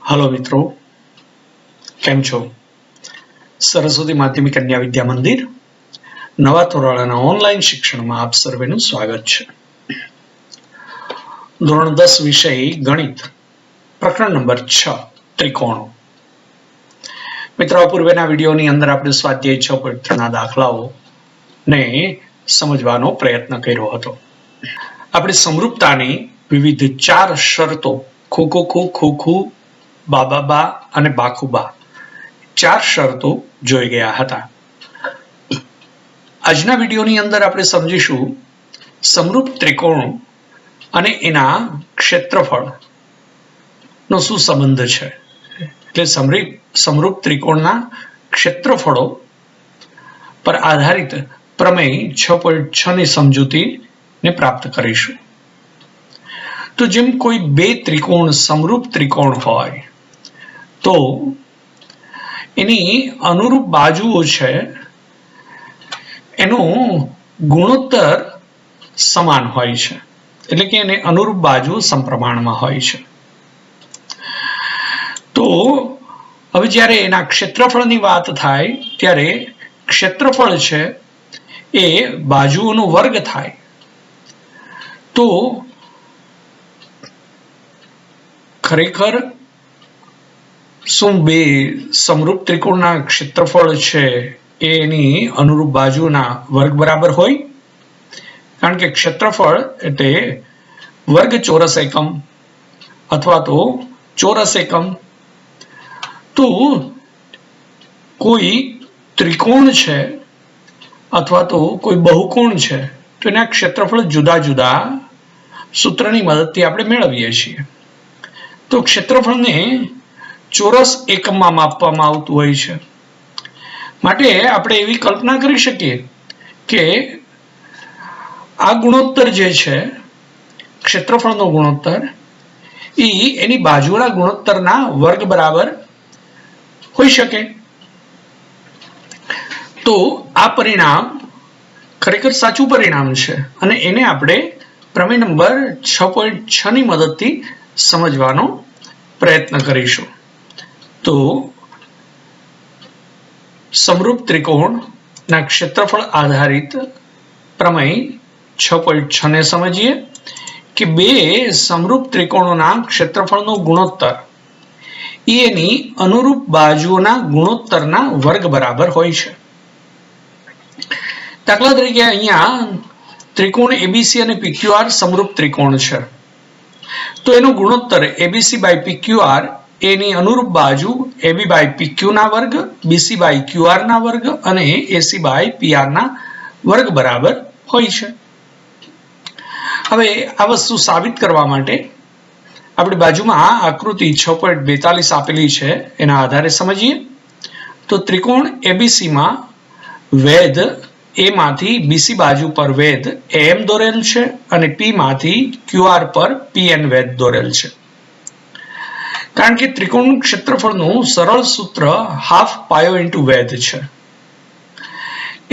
Hello मित्रों, केम छो? सरस्वती माध्यमिक कन्या विद्या मंदिर नवा तोराळाना ऑनलाइन शिक्षण में आप सर्वेનું स्वागत है। धोरण 10 विषय गणित प्रकरण नंबर 6 त्रिकोणों। मित्रों, पूर्वेना विडियोनी अंदर આપણે સ્વાધ્યાય 6.3 ના દાખલાઓ ને સમજવાનો પ્રયત્ન કર્યો હતો। આપણે સમરૂપતાની વિવિધ ચાર શરતો ખોખો બાબાબા અને બાખુબા ચાર શરતો જોઈ ગયા હતા। આજના વિડિયોની અંદર આપણે સમજીશું સમરૂપ ત્રિકોણ અને એના ક્ષેત્રફળ નો શું સંબંધ છે। એટલે સમરૂપ ત્રિકોણના ક્ષેત્રફળો પર આધારિત પ્રમેય 6.6 ની સમજૂતીને પ્રાપ્ત કરીશું। તો જેમ કોઈ બે ત્રિકોણ સમરૂપ ત્રિકોણ હોય તો એની અનુરૂપ બાજુઓ છે એનો ગુણોત્તર સમાન હોય છે, એટલે કે એને અનુરૂપ બાજુ સમપ્રમાણમાં હોય છે। તો હવે જ્યારે એના ક્ષેત્રફળની વાત થાય ત્યારે ક્ષેત્રફળ છે એ બાજુઓનો વર્ગ થાય। તો ખરેખર શું બે સમરૂપ ત્રિકોણના ક્ષેત્રફળ છે એની અનુરૂપ બાજુના વર્ગ બરાબર હોય? કારણ કે ક્ષેત્રફળ એટલે વર્ગ ચોરસ એકમ અથવા તો ચોરસ એકમ। તો કોઈ ત્રિકોણ છે અથવા તો કોઈ બહુકોણ છે તો એના ક્ષેત્રફળ જુદા જુદા સૂત્રની મદદથી આપણે મેળવીએ છીએ। તો ક્ષેત્રફળને ચોરસ એકમમાં માપવામાં આવતું હોય છે, માટે આપણે એવી કલ્પના કરી શકીએ કે આ ગુણોત્તર જે છે ક્ષેત્રફળનો ગુણોત્તર એની બાજુના ગુણોત્તરના વર્ગ બરાબર હોઈ શકે। તો આ પરિણામ ખરેખર સાચું પરિણામ છે અને એને આપણે પ્રમેય નંબર 6.6 ની મદદથી સમજવાનો પ્રયત્ન કરીશું। તો સમરૂપ ત્રિકોણના ક્ષેત્રફળ આધારિત પ્રમેય 6.6 ને સમજીએ કે બે સમરૂપ ત્રિકોણોના ક્ષેત્રફળનો ગુણોત્તર એની અનુરૂપ બાજુઓના ગુણોત્તરના વર્ગ બરાબર હોય છે। દાખલા તરીકે અહીંયા ત્રિકોણ એબીસી અને પીક્યુઆર સમરૂપ ત્રિકોણ છે, તો એનો ગુણોત્તર એબીસી બાય પીક્યુઆર એની અનુરૂપ બાજુ એબી બાય પીક્યુ ના વર્ગ, બીસી બાય ક્યુઆર ના વર્ગ અને એસી બાય પીઆર ના વર્ગ બરાબર હોય છે। હવે આ વસ્તુ સાબિત કરવા માટે આપણે બાજુમાં આકૃતિ 6.42 આપેલી છે એના આધારે સમજીએ। તો ત્રિકોણ એબીસી માં વેધ એ માંથી બીસી બાજુ પર વેધ એમ દોરેલ છે અને પી માંથી ક્યુઆર પર પીએન વેધ દોરેલ છે। કારણ કે ત્રિકોણ ક્ષેત્રફળનું સરળ સૂત્ર હાફ પાયો ઇન્ટુ વેધ છે,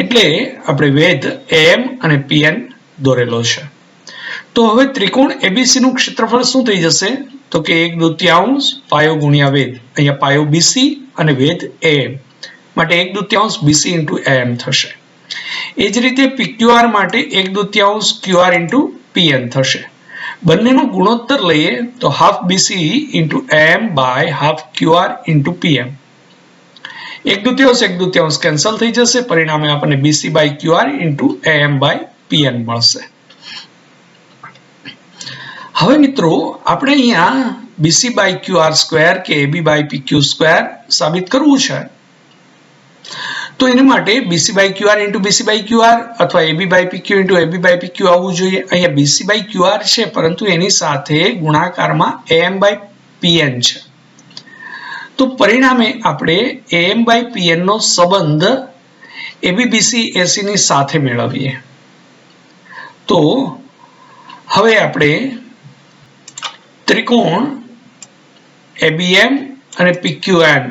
એટલે આપણે વેધ એમ અને પીએન દોરેલો છે। તો હવે ત્રિકોણ એબીસી નું ક્ષેત્રફળ શું થઈ જશે? તો કે 1/2 પાયો ગુણ્યા વેધ, અહીંયા પાયો બીસી અને વેધ એમ માટે 1/2 બીસી ઇન્ટુ એમ થશે। એ જ રીતે પીક્યુઆર માટે 1/2 ક્યુઆર ઇન્ટુ પીએન થશે। બંનેનો ગુણોત્તર લઈએ તો half BC into M by half QR into PM. 1/2 cancel થઈ જશે, પરિણામે આપણને BC by QR into M by PN મળશે। હવે મિત્રો આપણે અહીંયા બીસી બાય ક્યુઆર સ્ક્વેર કે એબી બાય પીક્યુ સ્ક્વેર સાબિત કરવું છે, તો એના માટે BC by QR into BC by QR અથવા AB by PQ into AB by PQ આવવું જોઈએ। અહીંયા બીસી બાય ક્યુઆર છે પરંતુ એની સાથે ગુણાકારમાં એમ બાય પીએન છે, તો પરિણામે આપણે એમ બાય પીએન નો સંબંધ એબી બીસી એસી ની સાથે મેળવીએ। તો હવે આપણે ત્રિકોણ એબીએમ અને પીક્યુએન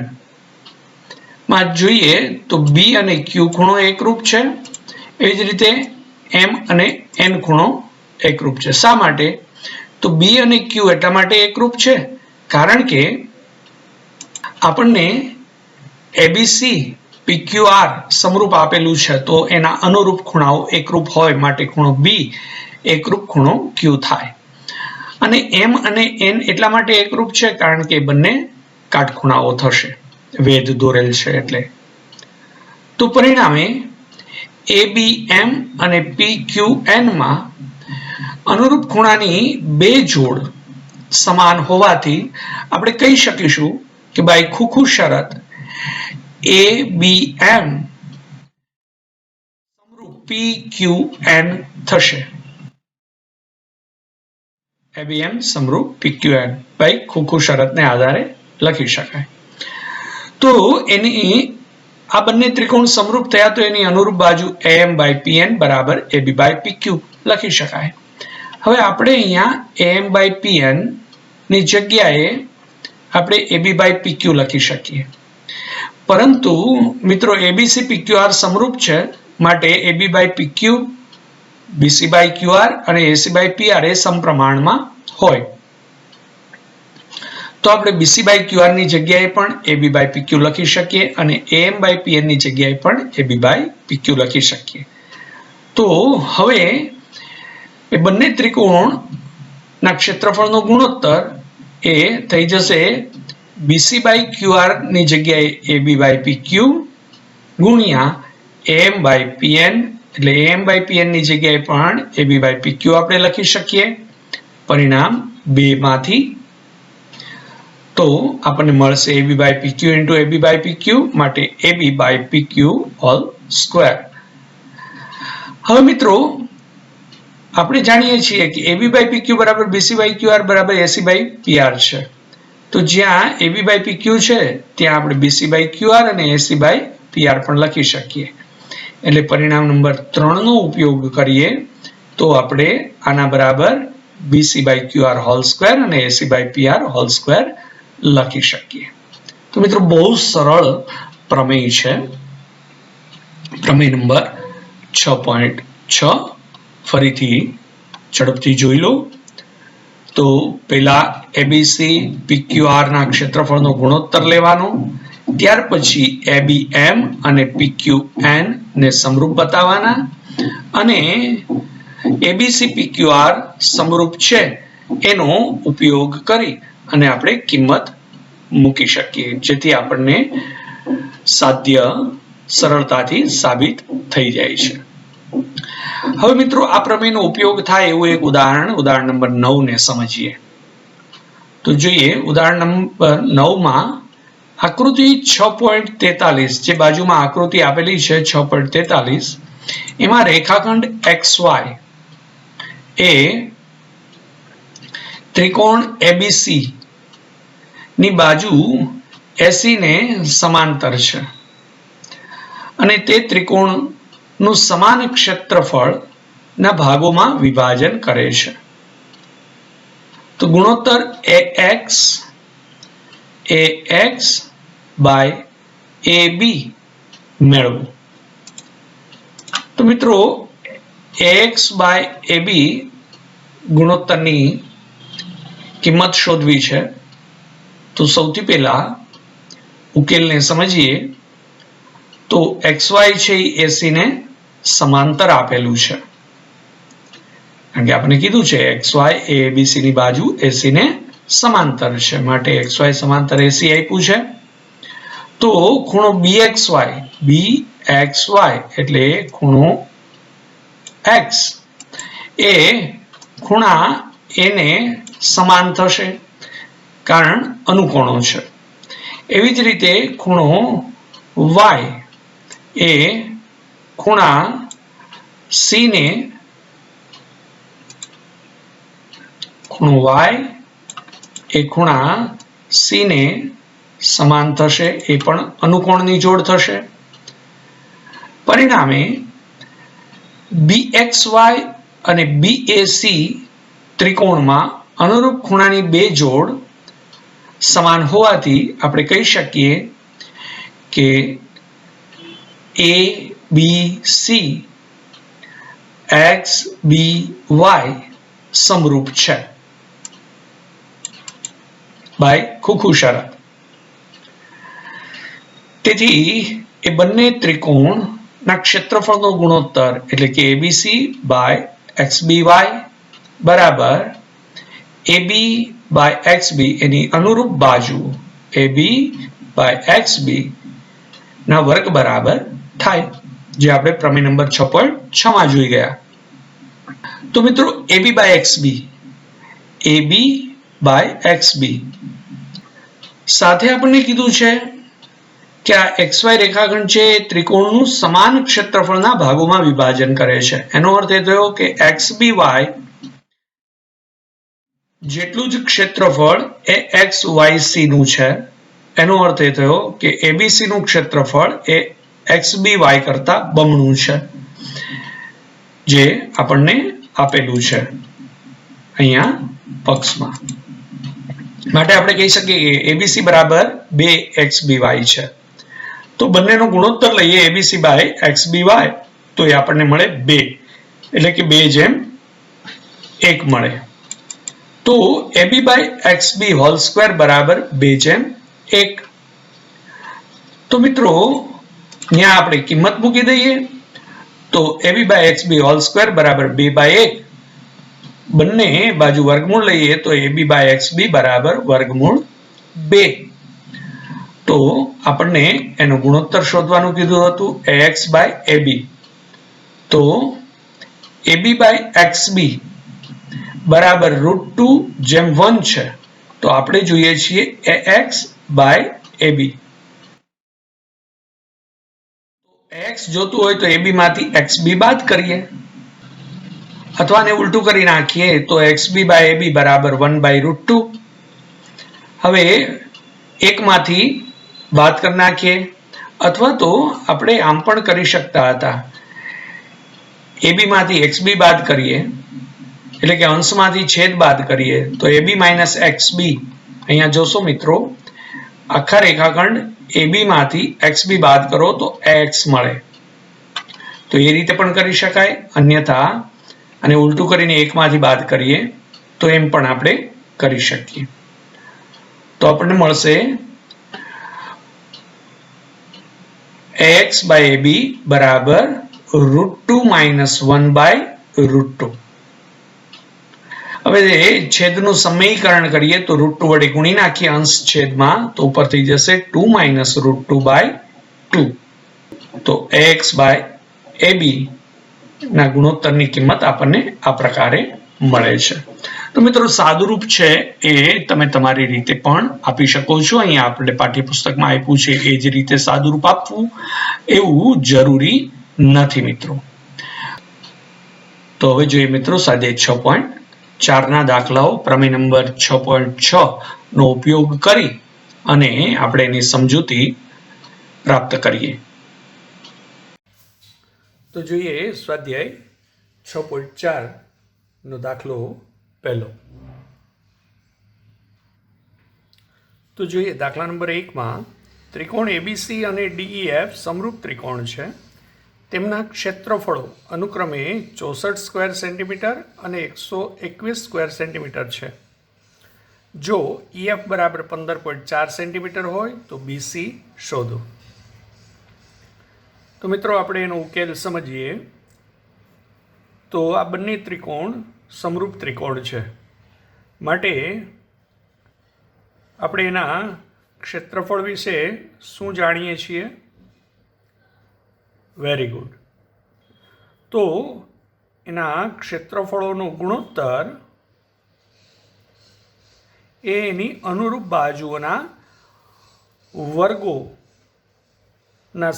માં જોઈએ તો બી અને ક્યુ ખૂણો એકરૂપ છે, એ જ રીતે એમ અને એન ખૂણો એકરૂપ છે। શા માટે? તો બી અને ક્યુ એટલા માટે એકરૂપ છે કારણ કે આપણને એબીસી પીક્યુઆર સમરૂપ આપેલું છે તો એના અનુરૂપ ખૂણાઓ એકરૂપ હોય માટે ખૂણો બી એકરૂપ ખૂણો ક્યુ થાય. અને એમ અને એન એટલા માટે એકરૂપ છે કારણ કે બંને કાટખૂણાઓ થશે, વેધ દોરેલ છે એટલે. તો પરિણામે એબીએમ અને પીક્યુએન માં અનુરૂપ ખૂણાની બે જોડ સમાન હોવાથી આપણે કહી શકીશું કે બાય ખુખુ શરત એબીએમ સમરૂપ પીક્યુએન થશે. એબીએમ સમરૂપ પીક્યુએન બાય ખુખુ શરતને આધારે લખી શકાય. તો એની આ બંને ત્રિકોણ સમરૂપ થયા તો એની અનુરૂપ બાજુ એમ બાય પીએન બરાબર એબી બાય પીક્યુ લખી શકાય. હવે આપણે અહીંયા એમ બાય પીએન ની જગ્યાએ આપણે એબી બાય પીક્યુ લખી શકીએ, પરંતુ મિત્રો એબીસી પીક્યુઆર સમરૂપ છે માટે AB by PQ BC by QR અને એસી બાય પીઆર એ સમપ્રમાણમાં હોય. તો આપણે બીસી બાય ક્યુઆર ની જગ્યાએ પણ એબી બાય પીક્યુ લખી શકીએ અને એમ બાય પીએન ની જગ્યાએ પણ એબી બાય પીક્યુ લખી શકીએ. તો હવે એ બંને ત્રિકોણના ક્ષેત્રફળનો ગુણોત્તર એ થઈ જશે બીસી બાય ક્યુઆર ની જગ્યાએ એબી બાય પીક્યુ ગુણ્યા એમ બાય પીએન, એટલે એમ બાય પીએન ની જગ્યાએ પણ એબી બાય પીક્યુ આપણે લખી શકીએ. પરિણામ 2 માંથી તો આપણને મળશે AB by PQ into AB by PQ માટે AB by PQ whole square. હવે મિત્રો આપણે જાણીએ છીએ કે એબી બાય પીક્યુ બરાબર બીસી બાય ક્યુઆર બરાબર એસી બાય પીઆર છે. તો જ્યાં એબી બાય પીક્યુ છે ત્યાં આપણે બીસી બાય ક્યુઆર અને એસી બાય પીઆર પણ લખી શકીએ. એટલે પરિણામ નંબર 3 નો ઉપયોગ કરીએ તો આપણે આના બરાબર BC by QR whole square અને AC by PR whole square લખી શકીએ. તો મિત્રો બહુ સરળ પ્રમેય છે. પ્રમેય નંબર 6.6 ફરીથી ઝડપથી જોઈ લો. તો પહેલા એબીસી પીક્યુઆર ના ક્ષેત્રફળનો ગુણોત્તર લેવાનો, ત્યાર પછી એબીએમ અને પીક્યુએન ને સમરૂપ બતાવવાના અને એબીસી પીક્યુઆર સમરૂપ છે એનો ઉપયોગ કરી અને આપણે કિંમત મૂકી શકીએ, જેથી આપણને સાધ્ય સરળતાથી સાબિત થઈ જાય છે. હવે મિત્રો આ પ્રમેયનો ઉપયોગ થાય એવું એક ઉદાહરણ નંબર 9 ને સમજીએ. તો જોઈએ ઉદાહરણ નંબર 9 માં આકૃતિ 6.43 જે બાજુમાં આકૃતિ આપેલી છે 6.43 એમાં રેખાખંડ XY એ ત્રિકોણ એબીસી ની બાજુ એસી ને સમાંતર છે અને તે ત્રિકોણ નું સમાન ક્ષેત્રફળ ના ભાગોમાં વિભાજન કરે છે. તો ગુણોત્તર AX બાય AB મેળવો. તો મિત્રો AX બાય AB ગુણોત્તરની કિંમત શોધવી છે. તો સૌથી પહેલા ઉકેલને સમજીએ. તો XY છે એ AC ને સમાંતર આપેલું છે, કારણ કે આપણે કીધું છે XY એ ABC ની બાજુ AC ને સમાંતર છે માટે XY સમાંતર AC આપ્યું છે. તો ખૂણો BXY એટલે ખૂણો X એ ખૂણા A ને સમાન થશે કારણ અનુકોણો છે. એવી જ રીતે ખૂણો Y એ ખૂણા C ને સમાન થશે, એ પણ અનુકોણની જોડ થશે. પરિણામે BXY અને BAC ત્રિકોણમાં અનુરૂપ ખૂણાની બે જોડ સમાન હોવાથી આપણે કહી શકીએ કે ABC XBY સમરૂપ છે બાય ખુખુ શરત. તેથી એ બંને ત્રિકોણના ક્ષેત્રફળનો ગુણોત્તર એટલે કે એબીસી બાય XBY બરાબર AB બાય XB એની અનુરૂપ બાજુ AB બાય XB ના વર્ગ બરાબર થાય, જે આપણે પ્રમેય નંબર 6.6 માં જોઈ ગયા. તો મિત્રો AB બાય XB સાથે આપણને કીધું છે કે આ XY રેખાખંડ છે એ ત્રિકોણનું સમાન ક્ષેત્રફળના ભાગોમાં વિભાજન કરે છે. એનો અર્થ એ થયો કે XBY જેટલું જ ક્ષેત્રફળ એ XYC નું છે. એનો અર્થ એ થયો કે ABC નું ક્ષેત્રફળ એ XBY કરતા બમણું છે, જે આપણને આપેલું છે અહીંયા પક્ષમાં. માટે આપણે કહી શકીએ કે ABC બરાબર 2XBY છે. તો બંનેનો ગુણોત્તર લઈએ ABC બાય XBY તો એ આપણને મળે 2, એટલે કે 2:1 મળે. તો AB by XB whole square બરાબર 2:1. તો મિત્રો ત્યાં આપણે કિંમત મૂકી દઈએ તો AB by XB whole square બરાબર 2/1. બંને બાજુ વર્ગમૂળ લઈએ તો AB બાય XB બરાબર વર્ગમૂળ 2. તો આપણને એનો ગુણોત્તર શોધવાનું કીધું હતું AX બાય AB. તો AB બાય XB બરાબર √2/1 છે. તો આપણે જોઈએ છીએ AX બાય AB. AX જોતું હોય તો AB માંથી XB બાદ કરીએ, અથવા ને ઉલટું કરી નાખીએ તો XB બાય AB બરાબર 1/√2. હવે એકમાંથી બાદ કરી નાખીએ, અથવા તો આપણે આમ પણ કરી શકતા હતા, AB માંથી XB બાદ કરીએ એટલે કે અંશમાંથી છેદ બાદ કરીએ તો AB માઇનસ XB. અહીંયા જોશો મિત્રો, આખા રેખાખંડ AB માંથી XB બાદ કરો તો AX મળે. તો એ રીતે પણ કરી શકાય, અન્યથા અને ઉલટું કરીને એકમાંથી બાદ કરીએ તો એમ પણ આપણે કરી શકીએ. તો આપણને મળશે AX બાય AB બરાબર √2 માઇનસ 1/√2. હવે છેદનું સમીકરણ કરીએ તો √2 વડે ગુણી નાખીએ અંશ છેદમાં તો ઉપર થઈ જશે 2 માઇનસ √2/2. તો AX બાય AB ના ગુણોત્તરની કિંમત આપણને આ પ્રકારે મળે છે. તો મિત્રો સાદુરૂપ છે એ તમે તમારી રીતે પણ આપી શકો છો. અહીંયા આપણે પાઠ્યપુસ્તકમાં આપ્યું છે એ જ રીતે સાદુરૂપ આપવું એવું જરૂરી નથી મિત્રો. તો હવે જોઈએ મિત્રો સ્વાધ્યાય 6.4 ના દાખલાઓ પ્રમેય નંબર 6.6 નો ઉપયોગ કરી અને આપણે એની સમજૂતી પ્રાપ્ત કરીએ. તો જોઈએ સ્વાધ્યાય 6.4 નો દાખલો પહેલો. તો જોઈએ દાખલા નંબર 1 માં ત્રિકોણ ABC અને DEF સમરૂપ ત્રિકોણ છે. તેમના ક્ષેત્રફળો અનુક્રમે 64 સ્ક્વેર સેન્ટીમીટર અને 121 સ્ક્વેર સેન્ટીમીટર છે. જો EF બરાબર 15.4 સેન્ટીમીટર હોય તો BC શોધો. તો મિત્રો આપણે એનો ઉકેલ સમજીએ. તો આ બંને ત્રિકોણ સમરૂપ ત્રિકોણ છે, માટે આપણે એના ક્ષેત્રફળ વિશે શું જાણીએ છીએ? Very good. તો એના ક્ષેત્રફળોનો ગુણોત્તર એ એની અનુરૂપ બાજુઓના વર્ગોના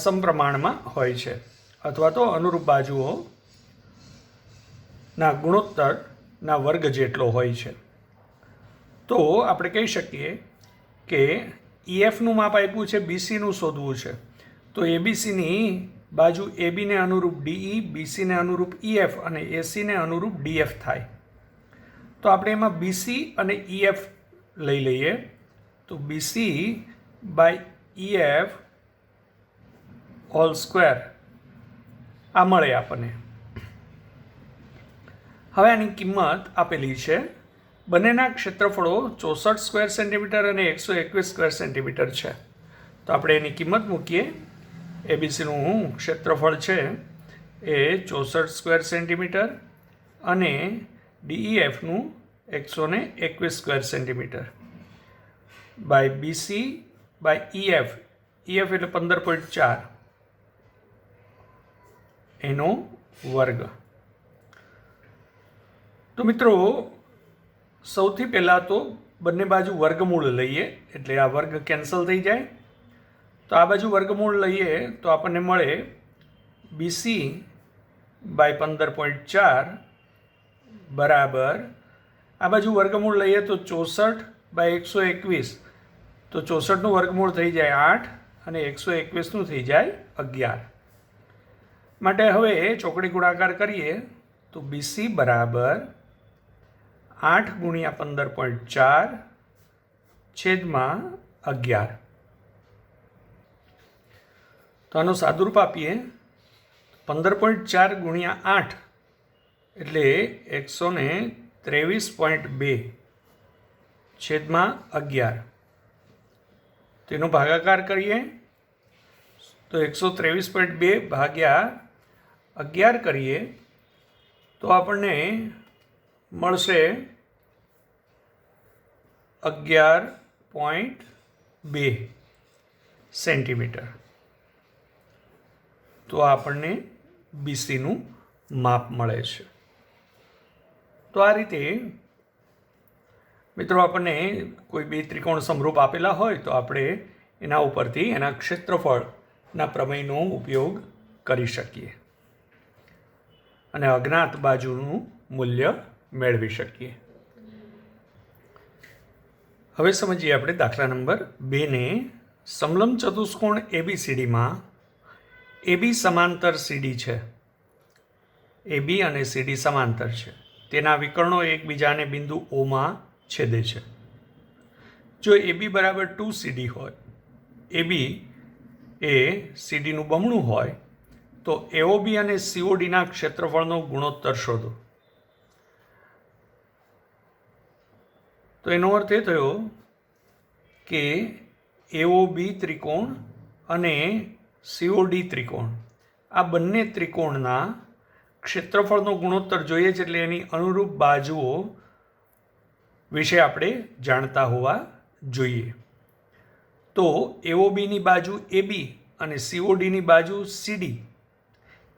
સમપ્રમાણમાં હોય છે, અથવા તો અનુરૂપ બાજુઓના ગુણોત્તરના વર્ગ જેટલો હોય છે. તો આપણે કહી શકીએ કે EFનું માપ આપ્યું છે, BCનું શોધવું છે. તો ABCની બાજુ ABને અનુરૂપ DE, BCને અનુરૂપ EF અને ACને અનુરૂપ DF થાય. તો આપણે એમાં BC અને EF લઈ લઈએ. તો BC by EF whole square આ મળે આપણને. હવે આની કિંમત આપેલી છે. બંનેના ક્ષેત્રફળો 64 સ્ક્વેર સેન્ટીમીટર અને 121 સ્ક્વેર સેન્ટીમીટર છે. તો આપણે એની કિંમત મૂકીએ. એબીસીનું ક્ષેત્રફળ છે એ 64 સ્ક્વેર સેન્ટીમીટર અને ડીઈએફનું 121 square centimetre by BC by EF એટલે 15.4 એનો વર્ગ. તો મિત્રો સૌથી પહેલાં તો બંને બાજુ વર્ગમૂળ લઈએ એટલે આ વર્ગ કેન્સલ થઈ જાય. તો આ બાજુ વર્ગમૂળ લઈએ તો આપણને મળે બીસી બાય 15.4 બરાબર, આ બાજુ વર્ગમૂળ લઈએ તો 64 બાય 121, તો 64નું વર્ગમૂળ થઈ જાય 8 અને 121નું થઈ જાય 11. માટે હવે ચોકડી ગુણાકાર કરીએ તો બીસી બરાબર 8 ગુણ્યા 15.4 છેદમાં 11. તો આનો સાદુરૂપ આપીએ 15.4 ગુણ્યા 8 એટલે 123.2 છેદમાં 11. તેનો ભાગાકાર કરીએ તો 123.2 ભાગ્યા 11 કરીએ તો આપણને મળશે 11.2 સેન્ટીમીટર. તો આપણને બીસીનું માપ મળે છે. તો આ રીતે મિત્રો આપણને કોઈ બે ત્રિકોણ સમરૂપ આપેલા હોય તો આપણે એના ઉપરથી એના ક્ષેત્રફળના પ્રમેયનો ઉપયોગ કરી શકીએ અને અજ્ઞાત બાજુનું મૂલ્ય મેળવી શકીએ. હવે સમજીએ આપણે દાખલા નંબર 2 ને. સમલંબ ચતુષ્કોણ એબીસીડીમાં એબી સમાંતર સીડી છે. એબી અને સીડી સમાંતર છે. તેના વિકર્ણો એકબીજાને બિંદુ ઓમાં છેદે છે. જો એબી બરાબર 2CD હોય, એબી એ સીડીનું બમણું હોય તો એઓબી અને સીઓડીના ક્ષેત્રફળનો ગુણોત્તર શોધો. તો એનો અર્થ એ થયો કે એઓબી ત્રિકોણ અને સીઓડી ત્રિકોણ, આ બંને ત્રિકોણના ક્ષેત્રફળનો ગુણોત્તર જોઈએ છે એટલે એની અનુરૂપ બાજુઓ વિશે આપણે જાણતા હોવા જોઈએ. તો એઓબીની બાજુ એબી અને સીઓડીની બાજુ સીડી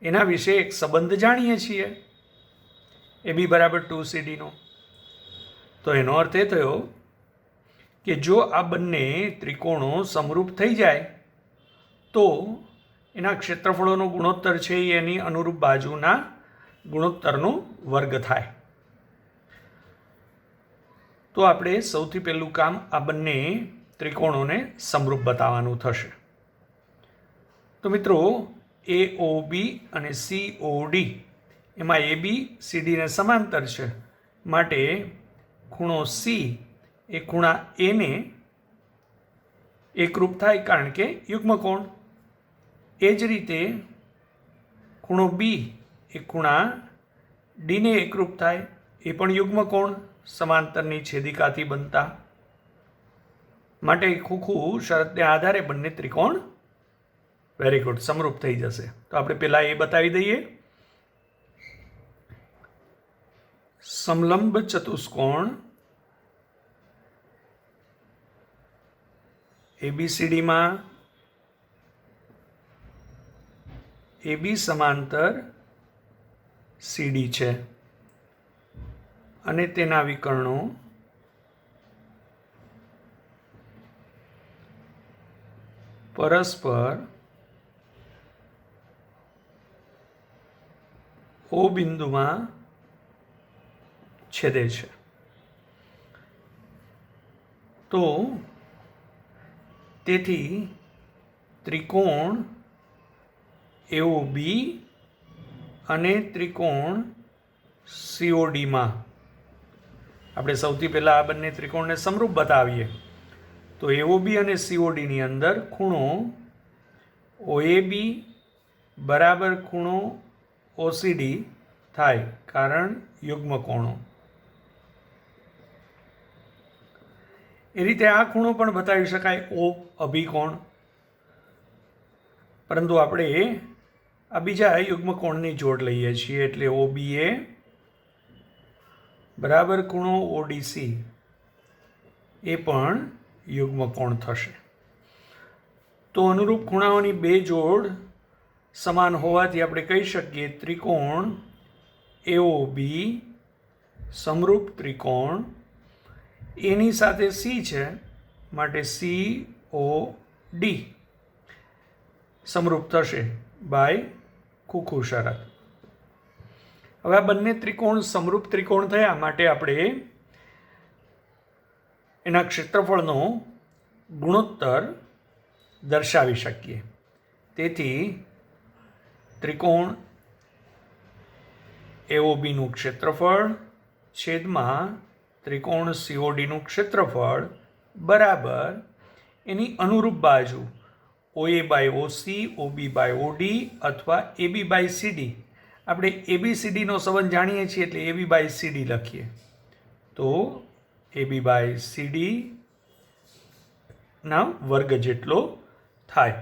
એના વિશે એક સંબંધ જાણીએ છીએ, એબી બરાબર 2CD નો. તો એનો અર્થ એ થયો કે જો આ બંને ત્રિકોણો સમરૂપ થઈ જાય તો એના ક્ષેત્રફળોનો ગુણોત્તર છે એ એની અનુરૂપ બાજુના ગુણોત્તરનો વર્ગ થાય. તો આપણે સૌથી પહેલું કામ આ બંને ત્રિકોણોને સમરૂપ બતાવવાનું થશે. તો મિત્રો એઓબી અને સીઓડી એમાં એબી સીડીને સમાંતર છે માટે ખૂણો સી એ ખૂણા એને એકરૂપ થાય કારણ કે યુગ્મકોણ. એ જ રીતે ખૂણો બી એ ખૂણા ડીને એકરૂપ થાય, એ પણ યુગ્મકોણ સમાંતરની છેદિકાથી બનતા. માટે ખોખું શરતને આધારે બંને ત્રિકોણ વેરી ગુડ સમરૂપ થઈ જશે. તો આપણે પહેલાં એ બતાવી દઈએ. સમલંબ ચતુષ્કોણ એબીસીડીમાં એબી સમાંતર સીડી છે અને તેના વિકર્ણો પરસ્પર ઓ બિંદુમાં છેદે છે. તો તેથી ત્રિકોણ એઓબી અને ત્રિકોણ સીઓડીમાં આપણે સૌથી પહેલાં આ બંને ત્રિકોણને સમરૂપ બતાવીએ. તો એઓબી અને સીઓડીની અંદર ખૂણો ઓએબી બરાબર ખૂણો ઓસીડી થાય કારણ યુગ્મકોણો. એ રીતે આ ખૂણો પણ બતાવી શકાય ઓ અભિકોણ પરંતુ આપણે આ બીજા યુગ્મકોણની જોડ લઈએ છીએ, એટલે OBA બરાબર ખૂણો ODC એ પણ યુગ્મકોણ થશે. તો અનુરૂપ ખૂણાઓની બે જોડ સમાન હોવાથી આપણે કહી શકીએ ત્રિકોણ AOB સમરૂપ ત્રિકોણ. એની સાથે C છે માટે COD સમરૂપ થશે બાય ખુખુ શરત. હવે આ બંને ત્રિકોણ સમરૂપ ત્રિકોણ થયા માટે આપણે એના ક્ષેત્રફળનો ગુણોત્તર દર્શાવી શકીએ. તેથી ત્રિકોણ AOBનું ક્ષેત્રફળ છેદમાં ત્રિકોણ CODનું ક્ષેત્રફળ બરાબર એની અનુરૂપ બાજુ OA by OC, OB by OD અથવા AB બાય CD. આપણે ABCDનો સંબંધ જાણીએ છીએ એટલે AB બાય CD લખીએ તો AB બાય CD ના વર્ગ જેટલો થાય.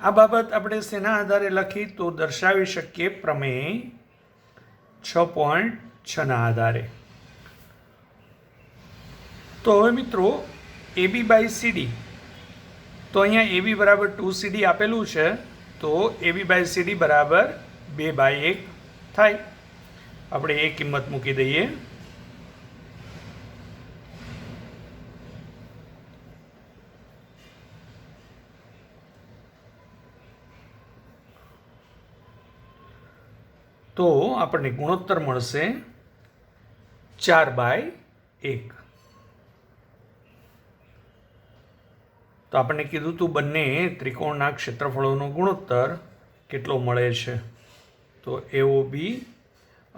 આ બાબત આપણે શેના આધારે લખી તો દર્શાવી શકીએ પ્રમેય 6.6 ના આધારે. તો હવે મિત્રો AB બાય CD, તો અહીંયા AB બરાબર 2CD આપેલું છે તો AB બાય CD બરાબર 2/1 થાય. આપણે એ કિંમત મૂકી દઈએ. તો આપણને ગુણોત્તર મળશે 4/1. તો આપણને કીધું હતું બંને ત્રિકોણના ક્ષેત્રફળોનો ગુણોત્તર કેટલો મળે છે તો AOB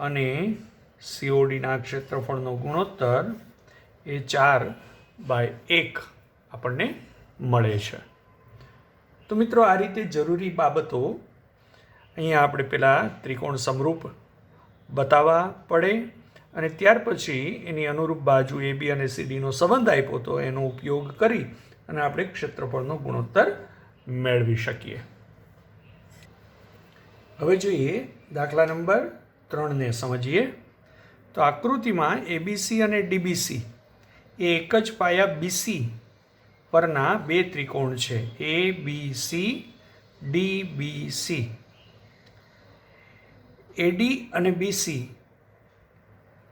અને CODના ક્ષેત્રફળનો ગુણોત્તર એ 4/1 આપણને મળે છે. તો મિત્રો આ રીતે જરૂરી બાબતો અહીંયા આપણે પહેલાં ત્રિકોણ સમરૂપ બતાવવા પડે અને ત્યાર પછી એની અનુરૂપ બાજુ AB અને CDનો સંબંધ આપ્યો તો એનો ઉપયોગ કરી અને આપણે ક્ષેત્રફળનો ગુણોત્તર મેળવી શકીએ. હવે જોઈએ દાખલા નંબર 3ને સમજીએ. તો આકૃતિમાં ABC અને DBC એ એક જ પાયા BC પરના બે ત્રિકોણ છે ABC DBC. AD અને BC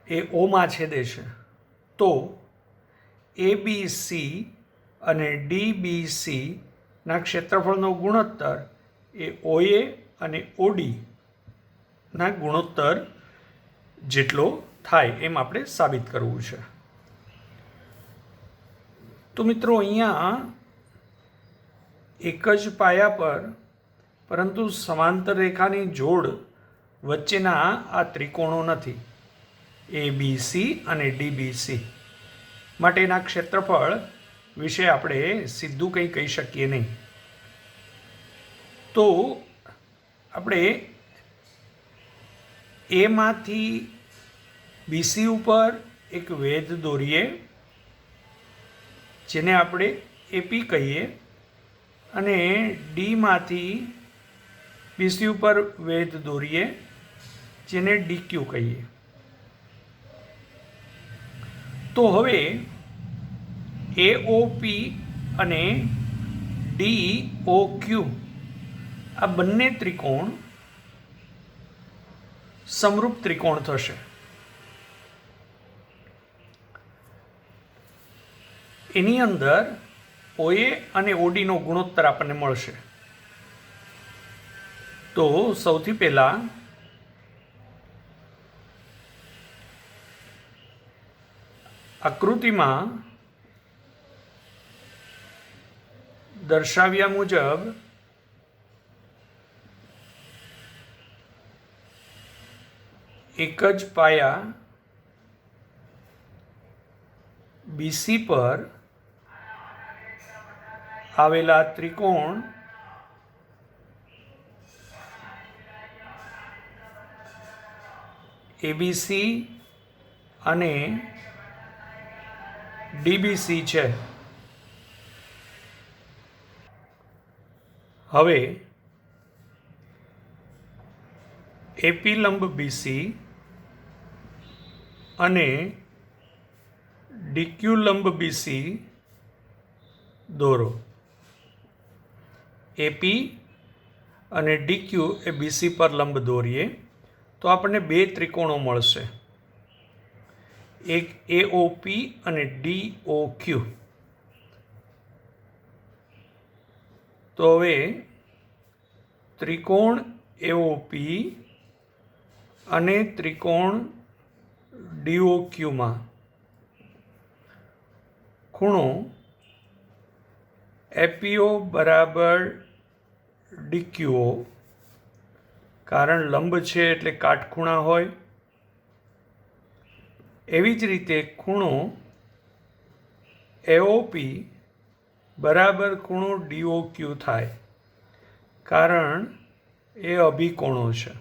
એ ઓમાં છેદે છે તો ABC અને DBC ના ક્ષેત્રફળનો ગુણોત્તર એ OA અને OD ના ગુણોત્તર જેટલો થાય એમ આપણે સાબિત કરવું છે. તો મિત્રો અહીંયા એક જ પાયા પર પરંતુ સમાંતર રેખાની જોડ વચ્ચેના આ ત્રિકોણો નથી ABC અને DBC માટેના ક્ષેત્રફળ વિશે આપણે સીધું કંઈ કહી શકીએ નહીં. તો આપણે એમાંથી BC ઉપર એક વેધ દોરીએ જેને આપણે AP કહીએ અને ડીમાંથી BC ઉપર વેધ દોરીએ જેને DQ કહીએ. તો હવે AOP અને DOQ આ બંને ત્રિકોણ સમરૂપ ત્રિકોણ થશે. એની અંદર OA અને OD નો ગુણોત્તર આપણને મળશે. તો સૌથી પહેલા આકૃતિમાં દર્શાવ્યા મુજબ એક જ પાયા BC પર આવેલા ત્રિકોણ ABC અને DBC છે હવે એપી લંબ બીસી અને ડીક્યુ લંબ બીસી દોરો. એપી અને ડીક્યુ એ બીસી પર લંબ દોરીએ તો આપણને બે ત્રિકોણો મળશે, એક એઓપી અને ડીઓક્યુ. તો હવે ત્રિકોણ એઓપી અને ત્રિકોણ ડીઓક્યુમાં ખૂણો એપીઓ બરાબર ડીક્યુઓ, કારણ લંબ છે એટલે કાટખૂણા હોય. એવી જ રીતે ખૂણો એઓપી બરાબર ખૂણો ડીઓક્યુ થાય, કારણ એ અભિકોણો છે.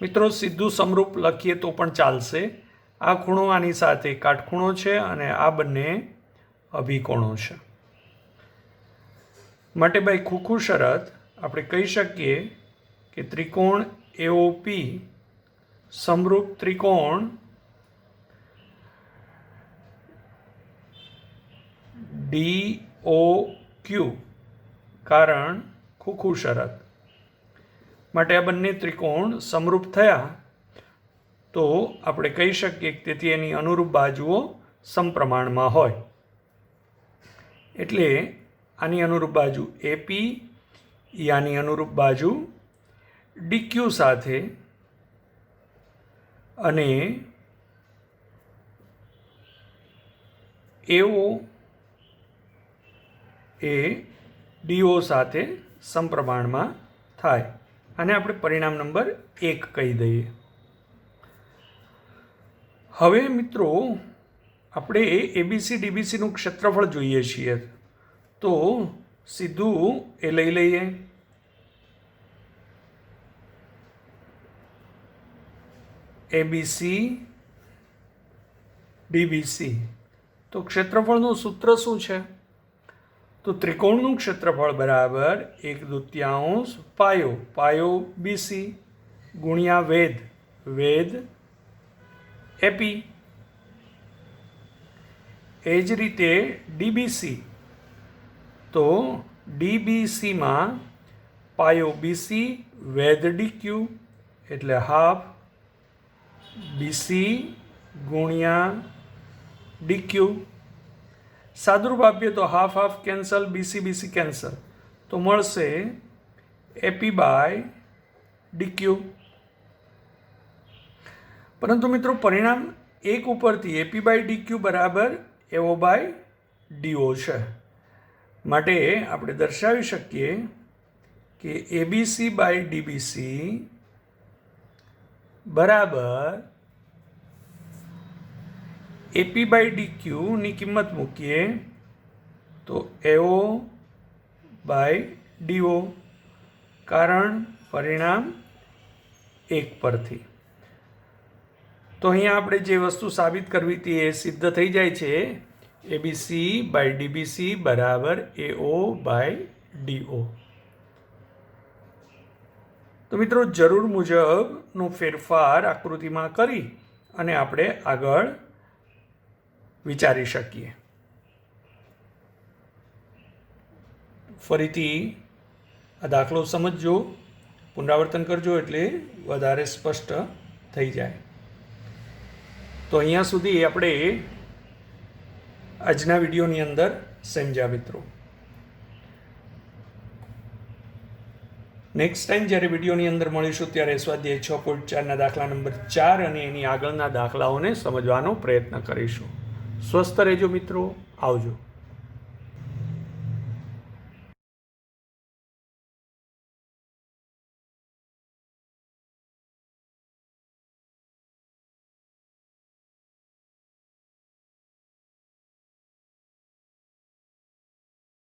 મિત્રો સીધું સમરૂપ લખીએ તો પણ ચાલશે. આ ખૂણો આની સાથે કાટખૂણો છે અને આ બંને અભિકોણો છે. માટે ભાઈ ખુખું શરત આપણે કહી શકીએ કે ત્રિકોણ એઓપી સમરૂપ ત્રિકોણ ડીઓક્યુ, કારણ ખુખું શરત. માટે આ બંને ત્રિકોણ સમરૂપ થયા તો આપણે કહી શકીએ કે તેથી એની અનુરૂપ બાજુઓ સમપ્રમાણમાં હોય. એટલે આની અનુરૂપ બાજુ એપી એ આની અનુરૂપ બાજુ ડીક્યુ સાથે અને એઓ એ ડીઓ સાથે સમપ્રમાણમાં થાય. આને આપણે પરિણામ નંબર 1 કહી દઈએ. હવે મિત્રો આપણે એબીસી ડીબીસીનું ક્ષેત્રફળ જોઈએ છીએ, તો સીધું એ લઈ લઈએ. એબીસી ડીબીસી, તો ક્ષેત્રફળનું સૂત્ર શું છે? તો ત્રિકોણનું ક્ષેત્રફળ બરાબર 1/2 પાયો, પાયો બીસી ગુણ્યા વેધ, વેધ એપી. એ જ રીતે ડીબીસી, તો ડીબીસીમાં પાયો બીસી વેધ ડીક્યુ એટલે હાફ બીસી ગુણ્યા ડીક્યુ. સાદુરૂપ આપીએ તો half half cancel, BC BC cancel, તો મળશે એપી બાય ડીક્યુ. પરંતુ મિત્રો પરિણામ 1 ઉપરથી એપી બાય ડીક્યુ બરાબર એઓ બાય ડીઓ છે. માટે આપણે દર્શાવી શકીએ કે એબીસી બાય ડીબીસી બરાબર એપી બાય ડીક્યુની કિંમત મૂકીએ તો એઓ બાય ડીઓ, કારણ પરિણામ 1 પરથી. તો અહીંયા આપણે જે વસ્તુ સાબિત કરવી હતી એ સિદ્ધ થઈ જાય છે. એબીસી બાય ડીબીસી બરાબર એઓ બાય ડીઓ. તો મિત્રો જરૂર મુજબનો ફેરફાર આકૃતિમાં કરી અને આપણે આગળ વિચારી શકીએ. ફરીથી આ દાખલો સમજજો, પુનરાવર્તન કરજો એટલે વધારે સ્પષ્ટ થઈ જાય. તો અહીંયા સુધી આપણે આજના વિડીયોની અંદર સમજ્યા મિત્રો. નેક્સ્ટ ટાઈમ જ્યારે વિડીયોની અંદર મળીશું ત્યારે સ્વાધ્યાય 6.4ના દાખલા નંબર 4 અને એની આગળના દાખલાઓને સમજવાનો પ્રયત્ન કરીશું. સ્વસ્થ રહેજો મિત્રો, આવજો.